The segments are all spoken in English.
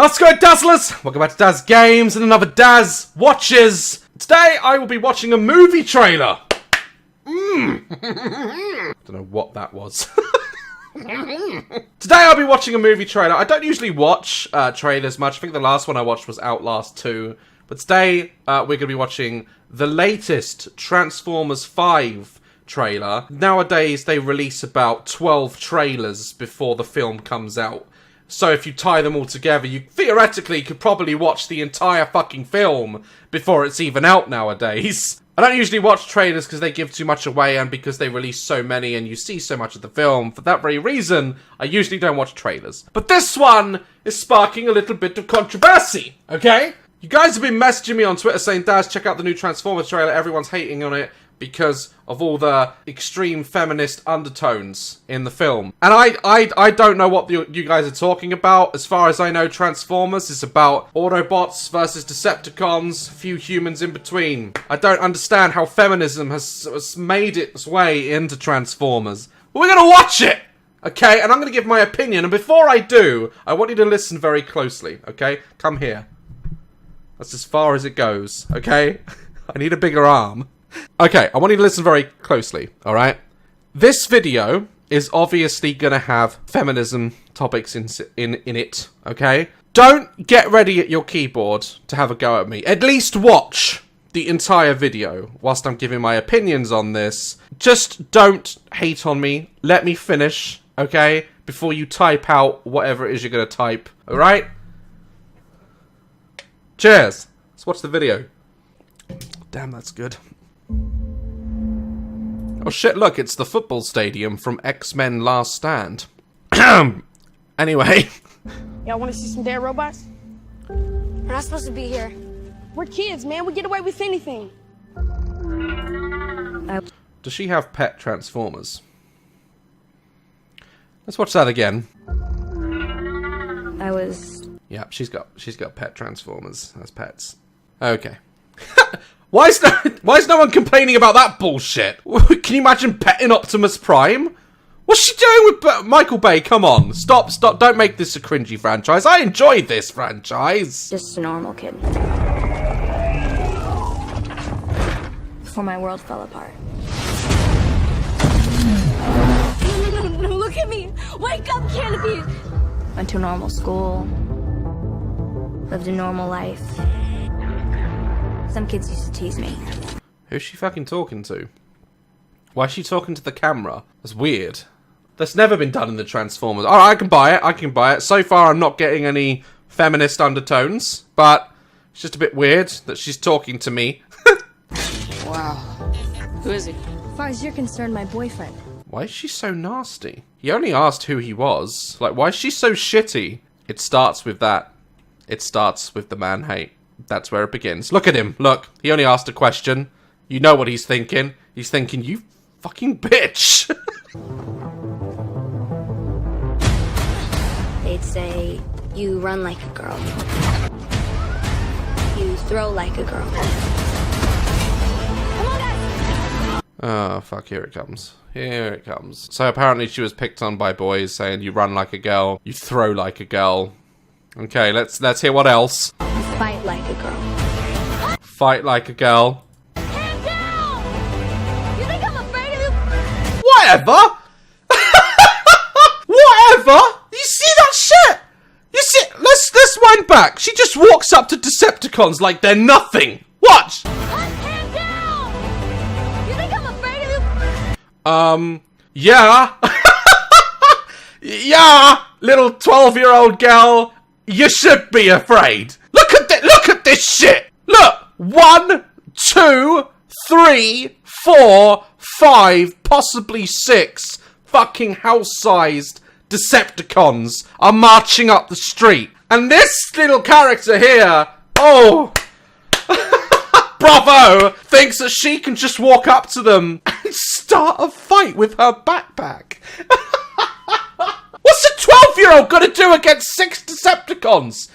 How's it going, Dazzlers? Welcome back to Daz Games and another Daz Watches. Today I will be watching a movie trailer. Don't know what that was. Today I'll be watching a movie trailer. I don't usually watch trailers much. I think the last one I watched was Outlast 2. But today we're going to be watching the latest Transformers 5 trailer. Nowadays they release about 12 trailers before the film comes out. So if you tie them all together, you theoretically could probably watch the entire fucking film before it's even out nowadays. I don't usually watch trailers because they give too much away and because they release so many and you see so much of the film. For that very reason, I usually don't watch trailers. But this one is sparking a little bit of controversy, okay? You guys have been messaging me on Twitter saying, Daz, check out the new Transformers trailer. Everyone's hating on it because of all the extreme feminist undertones in the film. And I don't know what you guys are talking about. As far as I know, Transformers is about Autobots versus Decepticons, few humans in between. I don't understand how feminism has made its way into Transformers. But we're gonna watch it! Okay, and I'm gonna give my opinion, and before I do, I want you to listen very closely, okay? Come here. That's as far as it goes, okay? I need a bigger arm. Okay, I want you to listen very closely, alright? This video is obviously gonna have feminism topics in it, okay? Don't get ready at your keyboard to have a go at me. At least watch the entire video whilst I'm giving my opinions on this. Just don't hate on me. Let me finish, okay? Before you type out whatever it is you're gonna type, alright? Cheers! Let's watch the video. Damn, that's good. Oh shit, look, it's the football stadium from X-Men Last Stand. Anyway. Y'all wanna see some dead robots? We're not supposed to be here. We're kids, man. We get away with anything. Does she have pet Transformers? Let's watch that again. Yeah, she's got pet Transformers as pets. Okay. Why is no one complaining about that bullshit? Can you imagine petting Optimus Prime? What's she doing with Michael Bay? Come on, stop! Don't make this a cringy franchise. I enjoy this franchise. Just a normal kid. Before my world fell apart. No, look at me! Wake up, Canopy! Went to normal school. Lived a normal life. Some kids used to tease me. Who's she fucking talking to? Why is she talking to the camera? That's weird. That's never been done in the Transformers. Alright, I can buy it. So far, I'm not getting any feminist undertones, but it's just a bit weird that she's talking to me. Wow. Who is he? As far as you're concerned, my boyfriend. Why is she so nasty? He only asked who he was. Like, why is she so shitty? It starts with that. It starts with the man hate. That's where it begins. Look at him. Look. He only asked a question. You know what he's thinking. He's thinking, you fucking bitch. They'd say, you run like a girl. You throw like a girl. Come on, guys! Oh, fuck. Here it comes. Here it comes. So apparently she was picked on by boys saying you run like a girl. You throw like a girl. Okay, let's hear what else. Fight like a girl. Fight like a girl. Hands down! You think I'm afraid of you? Whatever! Whatever! You see that shit? You see, let's wind back. She just walks up to Decepticons like they're nothing. Watch! Hands down! You think I'm afraid of you? Yeah. Yeah, little 12-year-old girl. You should be afraid. Look at this shit. Look. 1, 2, 3, 4, 5, possibly 6 fucking house-sized Decepticons are marching up the street. And this little character here, oh, bravo, thinks that she can just walk up to them and start a fight with her backpack. What's a 12-year-old gonna do against 6 Decepticons?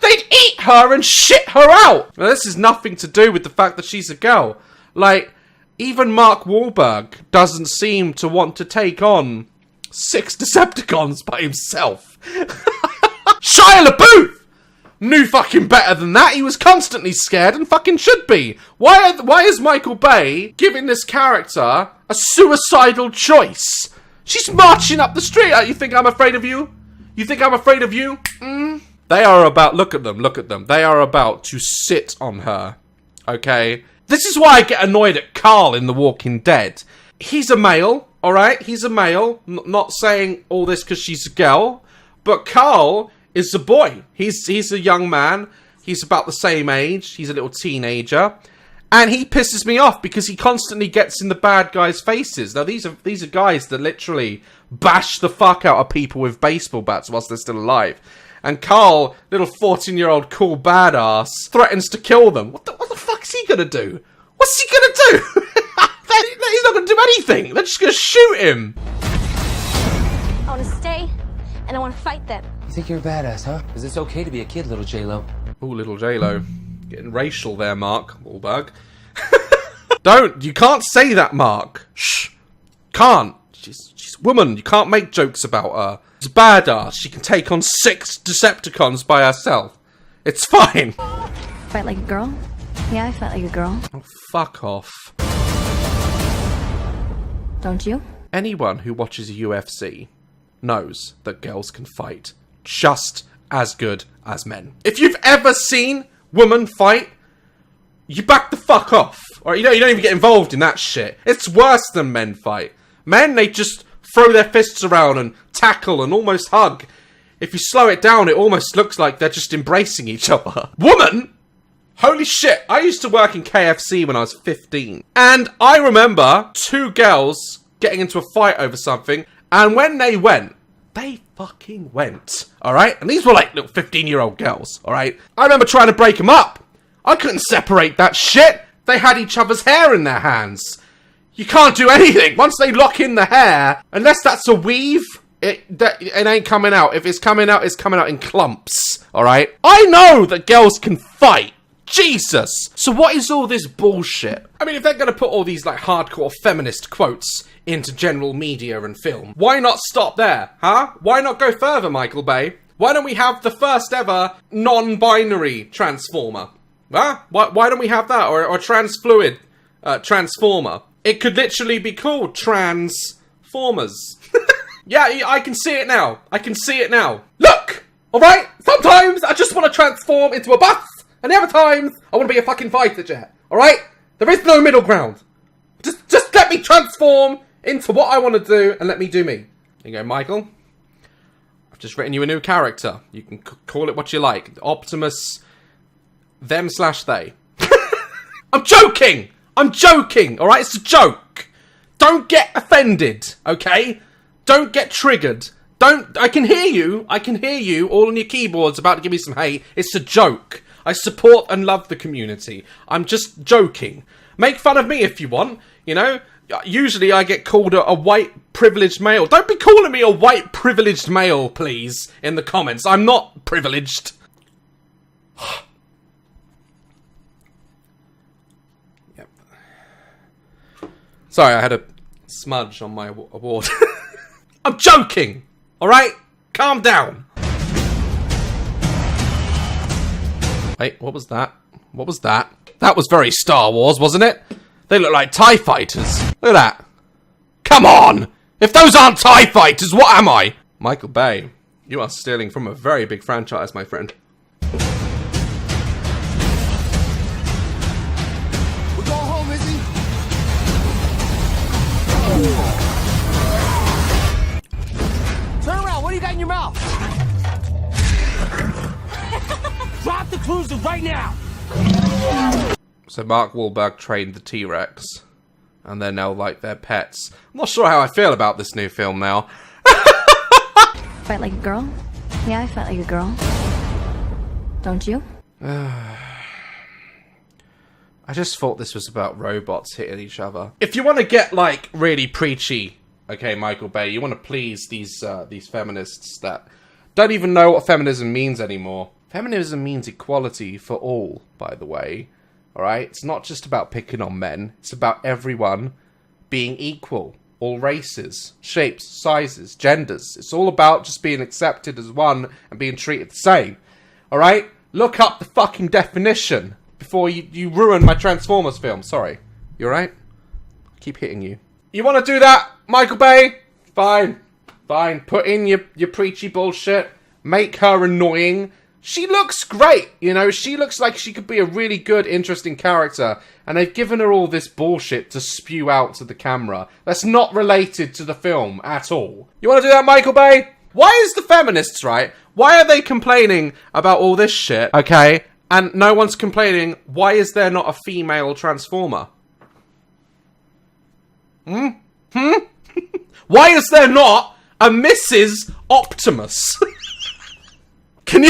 They'd eat her and shit her out. Now, this is nothing to do with the fact that she's a girl. Like, even Mark Wahlberg doesn't seem to want to take on 6 Decepticons by himself. Shia LaBeouf! knew fucking better than that. He was constantly scared and fucking should be. Why is Michael Bay giving this character a suicidal choice? She's marching up the street. You think I'm afraid of you? You think I'm afraid of you? They are about, look at them. They are about to sit on her. Okay? This is why I get annoyed at Carl in The Walking Dead. He's a male, alright? He's a male. Not saying all this because she's a girl. But Carl is a boy. He's a young man. He's about the same age. He's a little teenager. And he pisses me off because he constantly gets in the bad guys' faces. Now, these are guys that literally bash the fuck out of people with baseball bats whilst they're still alive. And Carl, little 14-year-old cool badass, threatens to kill them. What the fuck is he gonna do? What's he gonna do? He's not gonna do anything. They're just gonna shoot him. I want to stay, and I want to fight them. You think you're a badass, huh? Is it's okay to be a kid, little J-Lo? Ooh, little J-Lo. Getting racial there, Mark Wahlberg. You can't say that, Mark. Shh. Can't. She's a woman. You can't make jokes about her. She's a badass. She can take on 6 Decepticons by herself. It's fine. Fight like a girl? Yeah, I fight like a girl. Oh, fuck off. Don't you? Anyone who watches UFC knows that girls can fight just as good as men. If you've ever seen women fight, you back the fuck off. Or you don't even get involved in that shit. It's worse than men fight. Men, they just throw their fists around and tackle and almost hug. If you slow it down, it almost looks like they're just embracing each other. Woman? Holy shit. I used to work in KFC when I was 15. And I remember 2 girls getting into a fight over something. And when they went, they fucking went. Alright? And these were like little 15-year-old girls. Alright? I remember trying to break them up. I couldn't separate that shit. They had each other's hair in their hands. You can't do anything. Once they lock in the hair, unless that's a weave, it ain't coming out. If it's coming out, it's coming out in clumps. Alright? I know that girls can fight. Jesus! So what is all this bullshit? I mean, if they're gonna put all these, like, hardcore feminist quotes into general media and film, why not stop there, huh? Why not go further, Michael Bay? Why don't we have the first ever non-binary Transformer? Huh? Why don't we have that? Or trans-fluid Transformer? It could literally be called Transfomers. Yeah, I can see it now. I can see it now. Look! Alright? Sometimes I just want to transform into a bus, and the other times I want to be a fucking fighter jet. Alright? There is no middle ground. Just let me transform into what I want to do, and let me do me. There you go, Michael. I've just written you a new character. You can call it what you like. Optimus... them/they. I'm joking! I'm joking, alright? It's a joke. Don't get offended, okay? Don't get triggered. I can hear you all on your keyboards about to give me some hate. It's a joke. I support and love the community. I'm just joking. Make fun of me if you want, you know? Usually I get called a white privileged male. Don't be calling me a white privileged male, please, in the comments. I'm not privileged. Yep. Sorry, I had a smudge on my award. I'm joking! Alright? Calm down. Wait, what was that? What was that? That was very Star Wars, wasn't it? They look like TIE fighters. Look at that. Come on! If those aren't TIE fighters, what am I? Michael Bay, you are stealing from a very big franchise, my friend. We're going home, Izzy. Turn around. What do you got in your mouth? Drop the cruiser right now. So Mark Wahlberg trained the T-Rex, and they're now like their pets. I'm not sure how I feel about this new film now. Fight like a girl? Yeah, I fight like a girl. Don't you? I just thought this was about robots hitting each other. If you want to get, like, really preachy, okay, Michael Bay, you want to please these feminists that don't even know what feminism means anymore. Feminism means equality for all, by the way. Alright? It's not just about picking on men. It's about everyone being equal. All races, shapes, sizes, genders. It's all about just being accepted as one and being treated the same. Alright? Look up the fucking definition before you ruin my Transformers film. Sorry. You alright? Keep hitting you. You want to do that, Michael Bay? Fine. Fine. Put in your preachy bullshit. Make her annoying. She looks great, you know? She looks like she could be a really good, interesting character. And they've given her all this bullshit to spew out to the camera. That's not related to the film at all. You want to do that, Michael Bay? Why is the feminists, right? Why are they complaining about all this shit, okay? And no one's complaining, why is there not a female Transformer? Why is there not a Mrs. Optimus? Can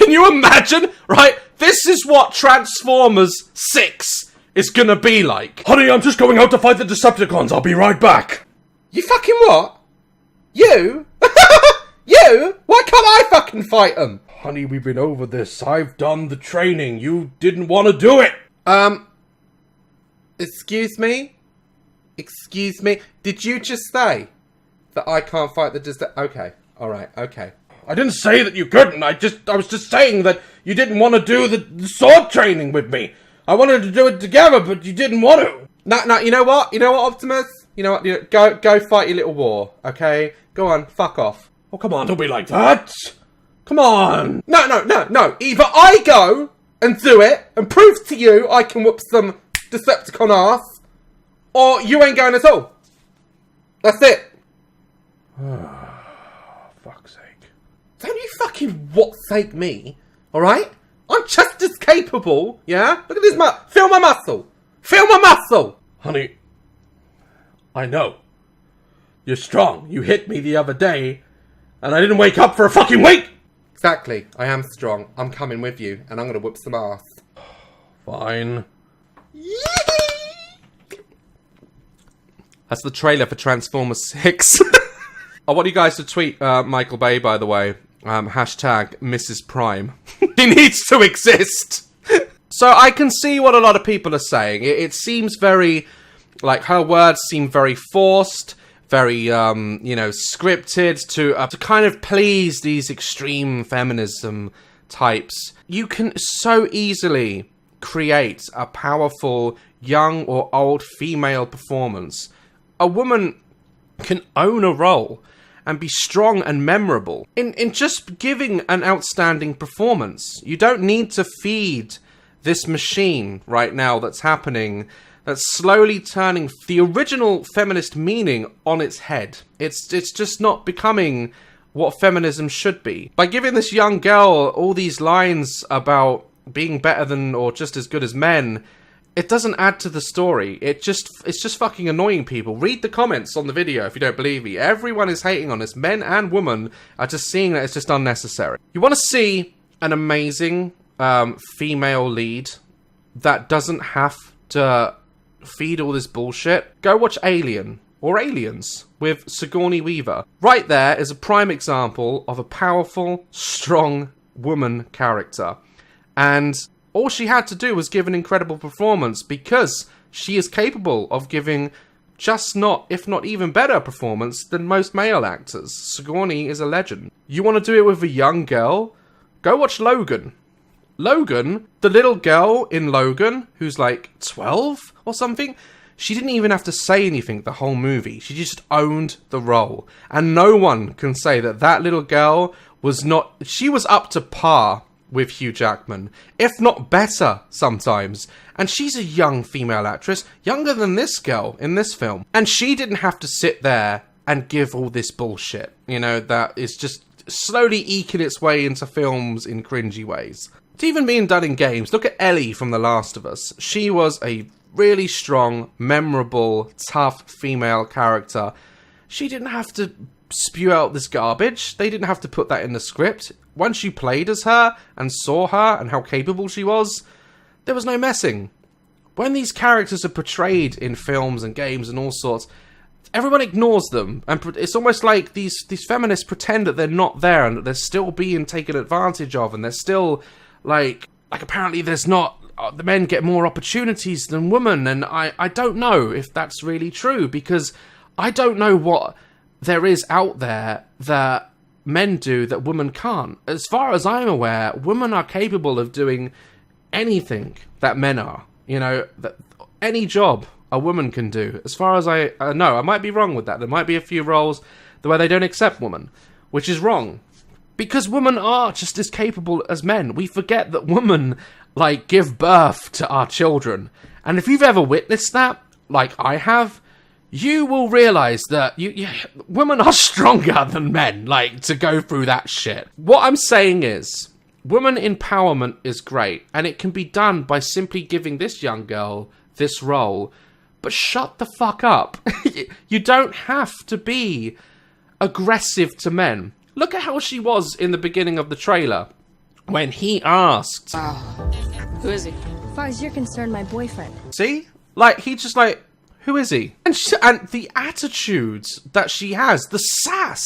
you imagine? Right? This is what Transformers 6 is gonna be like. Honey, I'm just going out to fight the Decepticons. I'll be right back. You fucking what? You? You? Why can't I fucking fight them? Honey, we've been over this. I've done the training. You didn't want to do it. Excuse me? Excuse me? Did you just say that I can't fight the Okay. Alright, okay. I didn't say that you couldn't. I was just saying that you didn't want to do the sword training with me. I wanted to do it together, but you didn't want to. No, you know what? You know what, Optimus? You know what? Go fight your little war, okay? Go on, fuck off. Oh, come on, don't be like that. Come on. No. Either I go and do it and prove to you I can whoop some Decepticon ass, or you ain't going at all. That's it. Fuck's sake. Don't you fucking what-sake me, alright? I'm just as capable, yeah? Look at this feel my muscle. Feel my muscle. Honey, I know. You're strong. You hit me the other day, and I didn't wake up for a fucking week! Exactly. I am strong. I'm coming with you, and I'm gonna whoop some ass. Fine. That's the trailer for Transformers 6. I want you guys to tweet Michael Bay, by the way. Hashtag Mrs. Prime. He needs to exist! So I can see what a lot of people are saying. It seems very... Like, her words seem very forced, very, you know, scripted to kind of please these extreme feminism types. You can so easily create a powerful, young or old female performance. A woman can own a role and be strong and memorable in just giving an outstanding performance. You don't need to feed this machine right now that's happening, that's slowly turning the original feminist meaning on its head. It's just not becoming what feminism should be. By giving this young girl all these lines about being better than or just as good as men, it doesn't add to the story. It's just fucking annoying people. Read the comments on the video if you don't believe me. Everyone is hating on this. Men and women are just seeing that it's just unnecessary. You want to see an amazing female lead that doesn't have to feed all this bullshit? Go watch Alien or Aliens with Sigourney Weaver. Right there is a prime example of a powerful, strong woman character. And all she had to do was give an incredible performance because she is capable of giving just not, if not even better performance than most male actors. Sigourney is a legend. You want to do it with a young girl? Go watch Logan. Logan, the little girl in Logan, who's like 12 or something, she didn't even have to say anything the whole movie. She just owned the role. And no one can say that that little girl was not... She was up to par with Hugh Jackman, if not better sometimes. And she's a young female actress, younger than this girl in this film. And she didn't have to sit there and give all this bullshit, you know, that is just slowly eking its way into films in cringy ways. It's even being done in games. Look at Ellie from The Last of Us. She was a really strong, memorable, tough female character. She didn't have to spew out this garbage. They didn't have to put that in the script. Once you played as her and saw her and how capable she was, there was no messing. When these characters are portrayed in films and games and all sorts, everyone ignores them, and it's almost like these feminists pretend that they're not there and that they're still being taken advantage of, and they're still like apparently there's not, the men get more opportunities than women, and I don't know if that's really true, because I don't know what there is out there that men do that women can't. As far as I'm aware, women are capable of doing anything that men are. You know, that any job a woman can do. As far as I know, I might be wrong with that. There might be a few roles where they don't accept women, which is wrong. Because women are just as capable as men. We forget that women, like, give birth to our children. And if you've ever witnessed that, like I have, you will realise that women are stronger than men, like, to go through that shit. What I'm saying is, women empowerment is great, and it can be done by simply giving this young girl this role. But shut the fuck up. You don't have to be aggressive to men. Look at how she was in the beginning of the trailer, when he asked... Who is he? As far as you're concerned, my boyfriend. See? Like, he just like... Who is he? And the attitudes that she has, the sass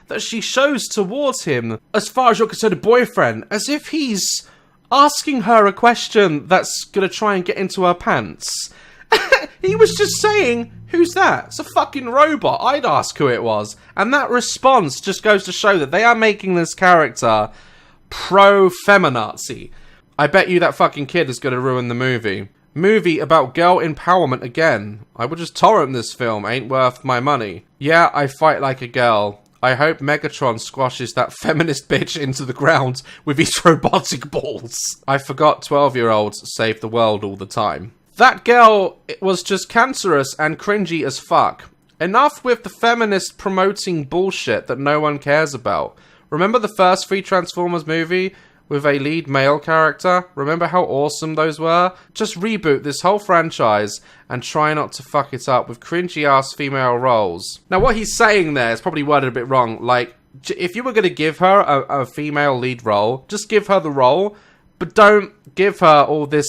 that she shows towards him, as far as you're concerned, a boyfriend, as if he's asking her a question that's gonna try and get into her pants. He was just saying, who's that? It's a fucking robot. I'd ask who it was. And that response just goes to show that they are making this character pro-feminazi. I bet you that fucking kid is gonna ruin the movie. Movie about girl empowerment again. I would just torrent this film, ain't worth my money. Yeah, I fight like a girl. I hope Megatron squashes that feminist bitch into the ground with his robotic balls. I forgot 12-year-olds save the world all the time. That girl was just cancerous and cringy as fuck. Enough with the feminist promoting bullshit that no one cares about. Remember the first 3 Transformers movie with a lead male character? Remember how awesome those were? Just reboot this whole franchise and try not to fuck it up with cringy ass female roles. Now what he's saying there is probably worded a bit wrong. Like, if you were going to give her a female lead role, just give her the role, but don't give her all this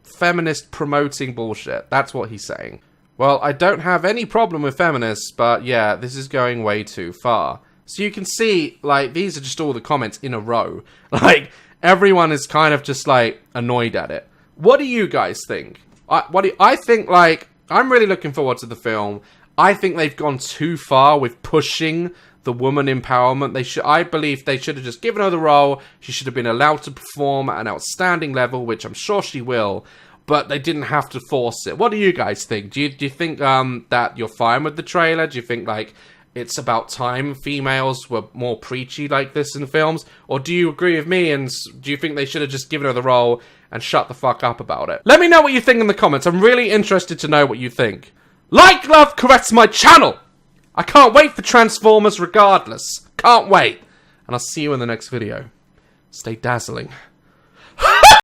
feminist promoting bullshit. That's what he's saying. Well, I don't have any problem with feminists, but yeah, this is going way too far. So you can see, like, these are just all the comments in a row. Like, everyone is kind of just, like, annoyed at it. What do you guys think? I think, like, I'm really looking forward to the film. I think they've gone too far with pushing the woman empowerment. I believe they should have just given her the role. She should have been allowed to perform at an outstanding level, which I'm sure she will. But they didn't have to force it. What do you guys think? Do you think that you're fine with the trailer? Do you think, like, it's about time females were more preachy like this in films? Or do you agree with me, and do you think they should have just given her the role and shut the fuck up about it? Let me know what you think in the comments. I'm really interested to know what you think. Like, love, caress my channel! I can't wait for Transformers regardless. Can't wait. And I'll see you in the next video. Stay dazzling.